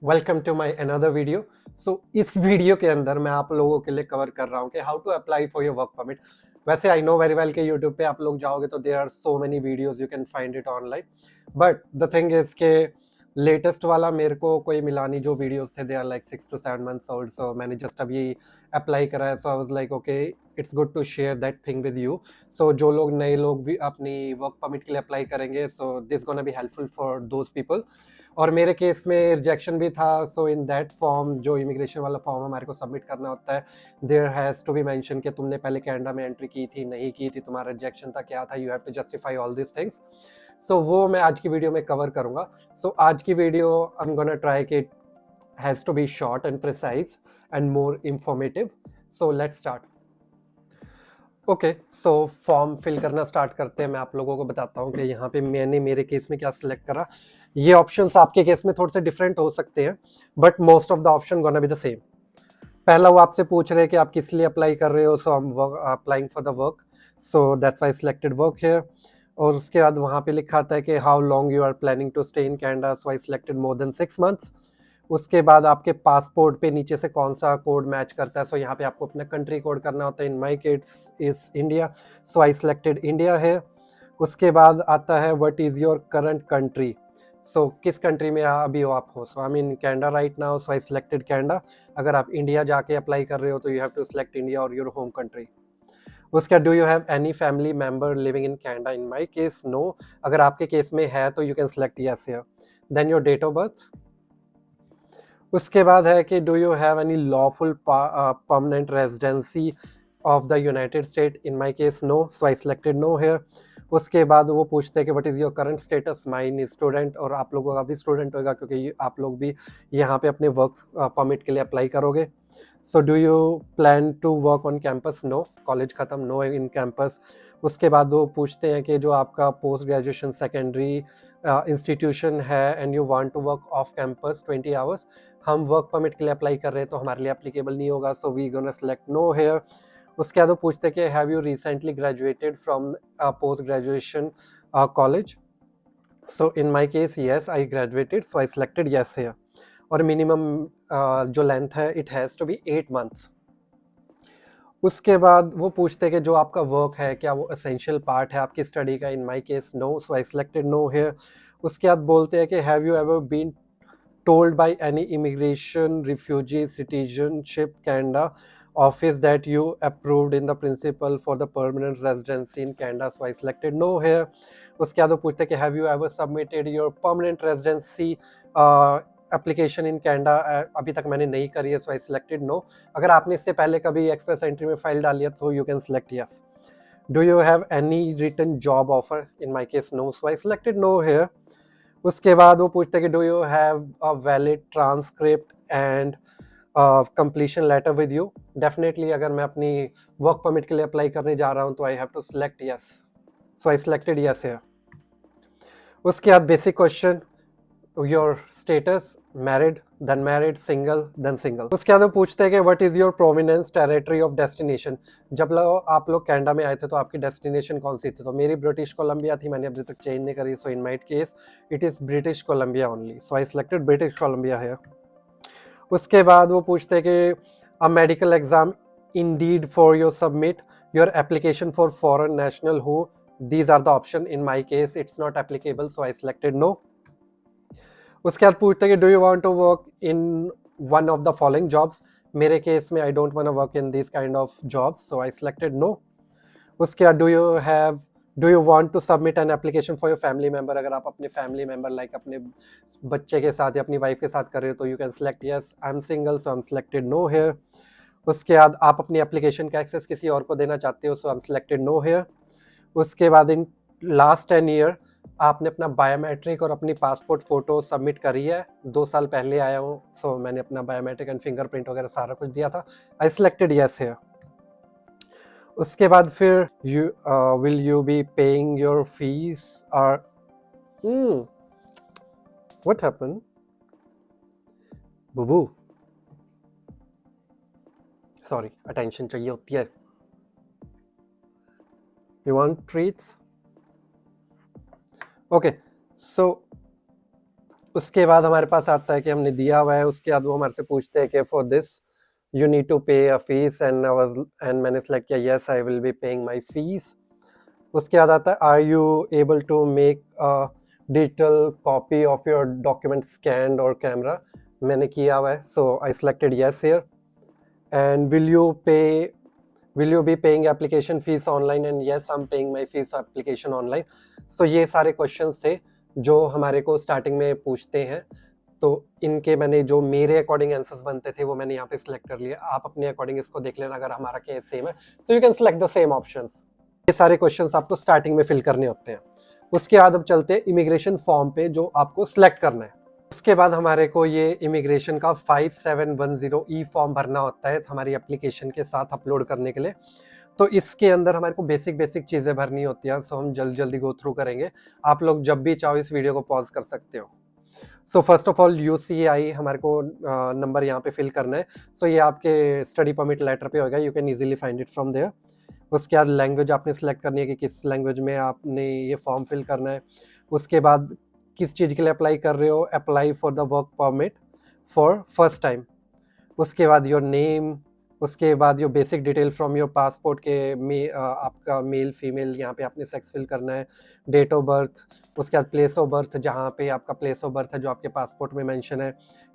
Welcome to my another video. इस video के अंदर मैं आप लोगों के लिए कवर कर रहा हूँ कि how to apply for your work permit. वैसे आई नो वेरी वेल कि यूट्यूब पे आप लोग जाओगे तो there are so many videos, you can find it online. But the thing is के लेटेस्ट वाला मेरे को कोई मिला नहीं। जो वीडियोस थे they are like 6 to 7 months old, so मैंने जस्ट अभी अप्लाई करा है। So I was like okay, it's good to share that thing with you. So जो लोग नए लोग भी अपनी वर्क परमिट के लिए अप्लाई करेंगे, so this gonna be helpful for those people. और मेरे केस में रिजेक्शन भी था। सो इन दैट फॉर्म, जो इमिग्रेशन वाला फॉर्म हमारे को सबमिट करना होता है, there has to be mention कि तुमने पहले कनाडा में एंट्री की थी, नहीं की थी, तुम्हारा रिजेक्शन था, क्या था, you have to justify all this things. So वो मैं आज की वीडियो में कवर करूंगा। सो आज की video I am gonna try कि it has to be short and precise and more informative. So let's start. Okay, so form fill करना स्टार्ट करते हैं। मैं आप लोगों को बताता हूँ कि यहाँ पे मैंने मेरे केस में क्या सिलेक्ट करा। ये ऑप्शंस आपके केस में थोड़े से डिफरेंट हो सकते हैं, but most of the option gonna be the same. पहला वो आपसे पूछ रहे हैं कि आप किस लिए अप्लाई कर रहे हो। So I am applying for the work, so that's why selected work here. और उसके बाद वहाँ पे लिखा आता है कि how long you are planning to stay in Canada, so I selected more than 6 months। उसके बाद आपके पासपोर्ट पे नीचे से कौन सा कोड मैच करता है, सो यहाँ पे आपको अपना कंट्री कोड करना होता है। In my case is India, so I selected India है। उसके बाद आता है what is your current country, so किस कंट्री में अभी हो आप हो। So I mean Canada right now, so I selected Canada. अगर आप इंडिया जाके अप्लाई कर रहे हो तो you have to select India और योर होम कंट्री। उसका do you have any family member living in Canada, in my case no. अगर आपके केस में है तो you can select yes here. Then your date of birth. उसके बाद है कि do you have any lawful permanent residency of the United State, in my case no, so I selected no here. उसके बाद वो पूछते हैं कि what is your current status, mine student, और आप लोगों का भी स्टूडेंट होगा क्योंकि आप लोग भी यहाँ पे अपने वर्क परमिट के लिए अप्लाई करोगे। So do you plan to work on campus, no, college ख़त्म, नो इन कैंपस। उसके बाद वो पूछते हैं कि जो आपका पोस्ट ग्रेजुएशन सेकेंडरी इंस्टीट्यूशन है and you want to work off campus 20 hours, हम वर्क परमिट के लिए अप्लाई कर रहे हैं तो हमारे लिए एप्लीकेबल नहीं होगा, so we gonna select no here. उसके बाद वो पूछते हैं कि have you recently graduated from post graduation college, so in my case yes I graduated, so I selected yes here. और मिनिमम जो लेंथ है it has to be 8 months। उसके बाद वो पूछते हैं कि जो आपका वर्क है क्या वो असेंशियल पार्ट है आपकी स्टडी का, in my case no, so I selected no here. उसके बाद बोलते हैं कि have you ever been told by any immigration, refugee, citizenship Canada office that you approved in the principle for the permanent residency in Canada, so I selected no here. उसके बाद वो पूछते हैं कि have you ever submitted your permanent residency application in Canada, अभी तक मैंने नहीं करी है, so I selected no। अगर आपने इससे पहले कभी एक्सप्रेस एंट्री में फाइल डाली है तो you can select yes। Do you have any written job offer, in my case no, so I selected no here। उसके बाद वो पूछते हैं कि do you have a valid transcript and completion letter with you. Definitely अगर मैं अपनी work permit के लिए अप्लाई करने जा रहा हूँ तो I have to select yes, so I selected yes here. उसके बाद basic question, your status, married, then single. उसके बाद वो पूछते हैं कि what is your province territory of destination. जब आप लोग कनाडा में आए थे तो आपकी डेस्टिनेशन कौन सी थी, तो मेरी ब्रिटिश कोलंबिया थी, मैंने अभी तक चेंज नहीं करी, so in my case it is British Columbia only, so I selected British Columbia है। उसके बाद वो पूछते हैं कि uh medical exam indeed for your submit your application for foreign national who, these are the option, in my case it's not applicable, so I selected no. उसके बाद पूछते हैं कि do you want to work in one of the following jobs. मेरे case में I don't want to work in this kind of jobs, so I selected no. उसके बाद do you want to submit an application for your family member. अगर आप अपने family member like अपने बच्चे के साथ या अपनी वाइफ के साथ कर रहे हो तो you can select yes. I am single, so I am selected no here. उसके बाद आप अपनी एप्लीकेशन का एक्सेस किसी और को देना चाहते हो, so I am selected no here. उसके बाद इन लास्ट 10 ईयर आपने अपना बायोमेट्रिक और अपनी पासपोर्ट फ़ोटो सबमिट करी है। 2 साल पहले आया हूँ, सो मैंने अपना बायोमेट्रिक एंड फिंगरप्रिंट वगैरह सारा कुछ दिया था, आई सिलेक्टेड यस हियर। उसके बाद फिर you will you be paying your fees और व्हाट हैपन बुबू, सॉरी, अटेंशन चाहिए होती है। You want treats, okay. So उसके बाद हमारे पास आता है कि हमने दिया हुआ है, उसके बाद वो हमारे से पूछते हैं कि for this you need to pay a fee, and मैंने सेलेक्ट किया yes I will be paying my fee. उसके बाद आता है are you able to make a digital copy of your document scan और कैमरा, मैंने किया हुआ है, so I selected yes here. And will you be paying application fee online, and yes I am paying my fee application online. So ये सारे questions थे जो हमारे को स्टार्टिंग में पूछते हैं, तो इनके मैंने जो मेरे अकॉर्डिंग आंसर्स बनते थे वो मैंने यहाँ पे सिलेक्ट कर लिया। आप अपने अकॉर्डिंग इसको देख लेना अगर हमारा केस सेम है, so you can select the same options. ये सारे क्वेश्चंस आपको स्टार्टिंग में फिल करने होते हैं। उसके बाद अब चलते हैं इमिग्रेशन फॉर्म पे जो आपको सिलेक्ट करना है। उसके बाद हमारे को ये इमिग्रेशन का 5710 फॉर्म भरना होता है हमारी एप्लीकेशन के साथ अपलोड करने के लिए। तो इसके अंदर हमारे को बेसिक बेसिक चीज़ें भरनी होती हैं, सो हम जल्दी जल्दी गो थ्रू करेंगे। आप लोग जब भी चाहो इस वीडियो को पॉज कर सकते हो। So first of all UCI हमारे को नंबर यहाँ पे फिल करना है। सो ये आपके स्टडी परमिट लेटर पे होगा, you can easily find it from there. उसके बाद लैंग्वेज आपने सेलेक्ट करनी है कि किस लैंग्वेज में आपने ये फॉर्म फिल करना है। उसके बाद किस चीज़ के लिए अप्लाई कर रहे हो, apply for the work permit for first time. उसके बाद योर नेम, उसके बाद your basic detail from your passport के आपका मेल फीमेल यहाँ पे आपने सेक्स फिल करना है, डेट ऑफ बर्थ, उसके बाद प्लेस ऑफ बर्थ जहाँ पे आपका प्लेस ऑफ बर्थ है जो आपके पासपोर्ट में मेंशन है,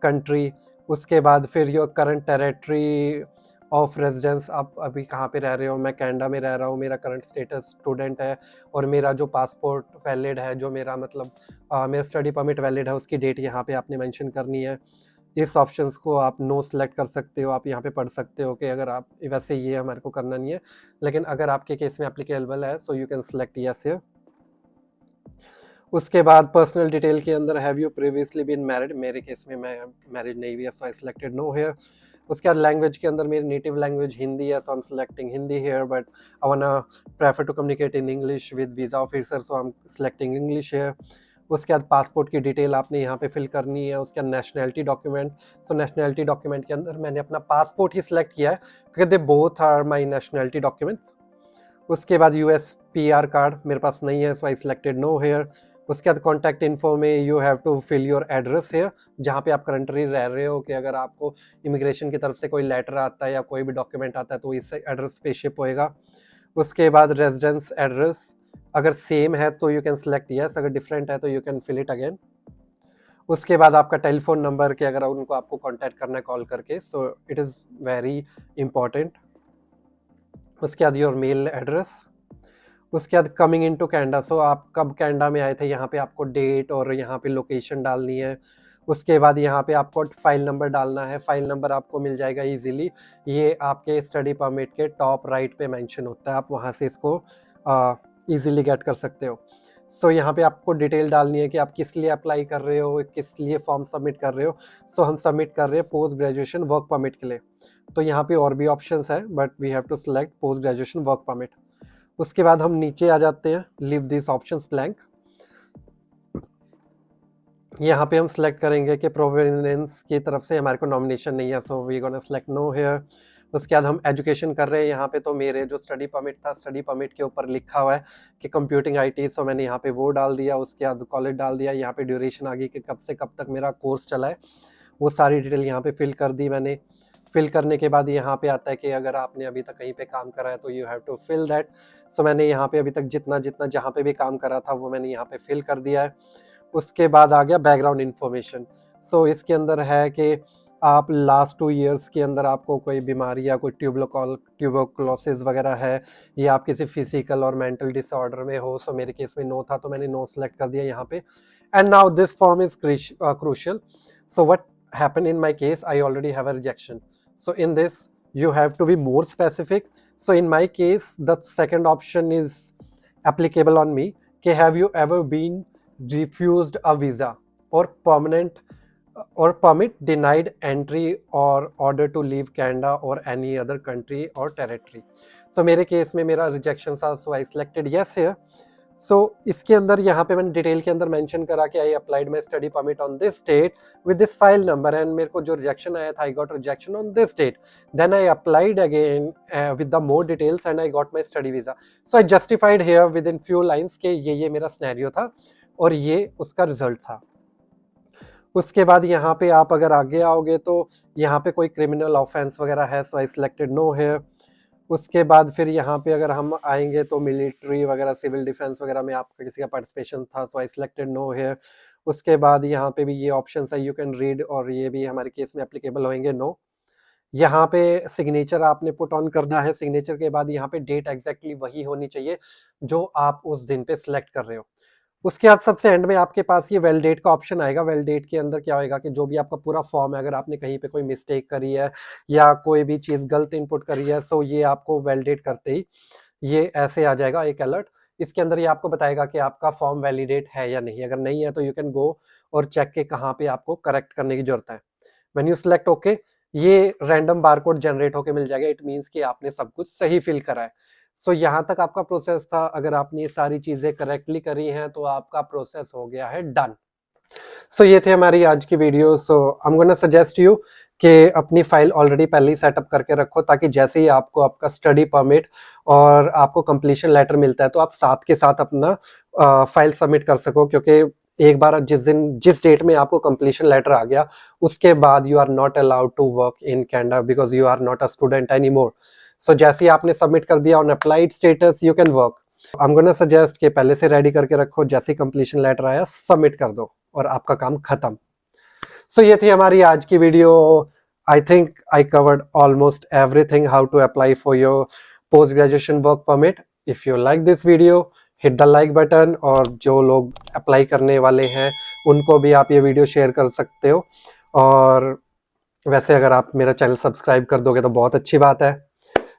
कंट्री, उसके बाद फिर your current territory of residence, आप अभी कहाँ पे रह रहे हो। मैं कनाडा में रह रहा हूँ, मेरा करंट स्टेटस स्टूडेंट है, और मेरा जो पासपोर्ट वैलिड है, जो मेरा मतलब मेरा स्टडी परमिट वैलिड है, उसकी डेट यहाँ पे आपने मेंशन करनी है। इस ऑप्शंस को आप नो सेलेक्ट कर सकते हो, आप यहाँ पे पढ़ सकते हो कि अगर आप, वैसे ये हमारे को करना नहीं है, लेकिन अगर आपके केस में एप्लीकेबल है so you can select yes here. उसके बाद पर्सनल डिटेल के अंदर have you previously been married, मेरे केस में मैं मैरिड नहीं हुई है, so I selected no here. उसके बाद लैंग्वेज के अंदर मेरी नेटिव लैंग्वेज हिंदी है, so I am selecting Hindi here, but I wanna prefer to communicate in English with visa officer, so I am selecting English here. उसके बाद पासपोर्ट की detail आपने यहाँ पे फिल करनी है। उसके बाद नेशनैलिटी डॉक्यूमेंट, सो नेशनैलिटी डॉक्यूमेंट के अंदर मैंने अपना पासपोर्ट ही सिलेक्ट किया है क्योंकि they both are my nationality documents. उसके बाद USPR कार्ड मेरे पास नहीं है, so I selected no here. उसके बाद कॉन्टैक्ट इन्फो में you have to fill your address here, जहाँ पे आप करंटली रह रहे हो, कि अगर आपको इमिग्रेशन की तरफ से कोई लेटर आता है या कोई भी डॉक्यूमेंट आता है तो इस एड्रेस पे शिप होएगा। उसके बाद रेजिडेंस एड्रेस अगर सेम है तो यू कैन सेलेक्ट यस, अगर डिफरेंट है तो you can fill it again. उसके बाद आपका टेलीफोन नंबर, कि अगर उनको आपको कांटेक्ट करना है कॉल करके, so it is very important. उसके बाद योर मेल एड्रेस। उसके बाद कमिंग इनटू कनाडा, सो आप कब कनाडा में आए थे, यहाँ पे आपको डेट और यहाँ पे लोकेशन डालनी है। उसके बाद यहाँ पे आपको फाइल नंबर डालना है, फाइल नंबर आपको मिल जाएगा इजीली, ये आपके स्टडी परमिट के टॉप राइट पे मेंशन होता है, आप वहाँ से इसको इजीली गेट कर सकते हो। सो यहाँ पे आपको डिटेल डालनी है कि आप किस लिए अप्लाई कर रहे हो, किस लिए फॉर्म सबमिट कर रहे हो। सो हम सबमिट कर रहे हैं पोस्ट ग्रेजुएशन वर्क परमिट के लिए, तो यहाँ पे और भी ऑप्शंस है but we have to select post graduation work permit. उसके बाद हम नीचे आ जाते हैं, लीव दिस ऑप्शंस ब्लैंक। यहाँ पे हम सेलेक्ट करेंगे कि प्रोविडेंस की तरफ से हमारे को नॉमिनेशन नहीं है, so we gonna select no here. उसके बाद हम एजुकेशन कर रहे हैं, यहाँ पे तो मेरे जो स्टडी परमिट था, स्टडी परमिट के ऊपर लिखा हुआ है कि कंप्यूटिंग IT, सो मैंने यहाँ पे वो डाल दिया। उसके बाद कॉलेज डाल दिया, यहाँ पे ड्यूरेशन आ गई कि कब से कब तक मेरा कोर्स चला है, वो सारी डिटेल यहाँ पे फिल कर दी मैंने। फिल करने के बाद यहाँ पे आता है कि अगर आपने अभी तक कहीं पे काम करा है तो you have to fill that. So मैंने यहाँ पे अभी तक जितना जितना जहाँ पे भी काम करा था वो मैंने यहाँ पे फिल कर दिया है। उसके बाद आ गया बैकग्राउंड इन्फॉर्मेशन। सो इसके अंदर है कि आप लास्ट 2 ईयर्स के अंदर आपको कोई बीमारी या कोई ट्यूबरकुलोसिस वगैरह है, या आप किसी फिजिकल और मेंटल डिसऑर्डर में हो। सो मेरे केस में नो था, तो मैंने नो सेलेक्ट कर दिया यहाँ पे। And now this form is crucial. So what happened in my case, I already have a rejection, so in this you have to be more specific. So in my case the second option is applicable on me, कि have you ever been refused a visa or permanent or permit denied entry or order to leave Canada or any other country or territory. So मेरे case में मेरा rejection था, so I selected yes here. सो इसके अंदर यहाँ पे मैंने detail के अंदर मेंशन करा कि I applied my study permit on this date with this file number, and मेरे को जो रिजेक्शन आया था, I got rejection on this date, then I applied again with the more details and I got my study visa. So I justified here with in few lines के ये मेरा scenario था और ये उसका रिजल्ट था। उसके बाद यहाँ पे आप अगर आगे आओगे तो यहाँ पे कोई क्रिमिनल ऑफेंस वगैरह है, सो आई सिलेक्टेड नो है। उसके बाद फिर यहाँ पे अगर हम आएंगे तो मिलिट्री वगैरह सिविल डिफेंस वगैरह में आपका किसी का पार्टिसिपेशन था, सो आई सिलेक्टेड नो है। उसके बाद यहाँ पे भी ये ऑप्शन है, यू कैन रीड, और ये भी हमारे केस में एप्लीकेबल होंगे, नो। यहाँ पे सिग्नेचर आपने पुट ऑन करना है। सिग्नेचर के बाद यहाँ पे डेट एग्जैक्टली वही होनी चाहिए जो आप उस दिन पे सिलेक्ट कर रहे हो। उसके बाद सबसे एंड में आपके पास ये वैलिडेट का ऑप्शन आएगा। वैलिडेट के अंदर क्या होएगा कि जो भी आपका पूरा फॉर्म है, अगर आपने कहीं पे कोई मिस्टेक करी है या कोई भी चीज़ गलत इनपुट करी है, सो ये आपको वैलिडेट करते ही ये ऐसे आ जाएगा एक अलर्ट। इसके अंदर ये आपको बताएगा कि आपका फॉर्म वैलिडेट है या नहीं। अगर नहीं है तो यू कैन गो और चेक के कहाँ पे आपको करेक्ट करने की जरूरत है। व्हेन यू सिलेक्ट ओके, ये रैंडम बारकोड जनरेट होके मिल जाएगा। इट मीन्स कि आपने सब कुछ सही फिल करा है। सो यहाँ तक आपका प्रोसेस था। अगर आपने ये सारी चीजें करेक्टली करी हैं तो आपका प्रोसेस हो गया है डन। सो ये थे हमारी आज की video. So I am gonna suggest you कि अपनी फाइल ऑलरेडी पहले ही सेटअप करके रखो, ताकि जैसे ही आपको आपका स्टडी परमिट और आपको कंप्लीशन लेटर मिलता है तो आप साथ के साथ अपना फाइल सबमिट कर सको। क्योंकि एक बार जिस डेट में आपको कंप्लीशन लेटर आ गया, उसके बाद you are not allowed to work in Canada because you are not a student any more. So जैसे ही आपने सबमिट कर दिया on applied status, you can work. I am gonna suggest कि पहले से रेडी करके रखो, जैसे ही कंप्लीशन लेटर आया सबमिट कर दो और आपका काम खत्म। सो ये थी हमारी आज की video. I think I covered almost everything how to apply for your post graduation work permit. If you like this video, hit the like button, और जो लोग अप्लाई करने वाले हैं उनको भी आप ये वीडियो शेयर कर सकते हो। और वैसे अगर आप मेरा चैनल सब्सक्राइब कर दोगे तो बहुत अच्छी बात है।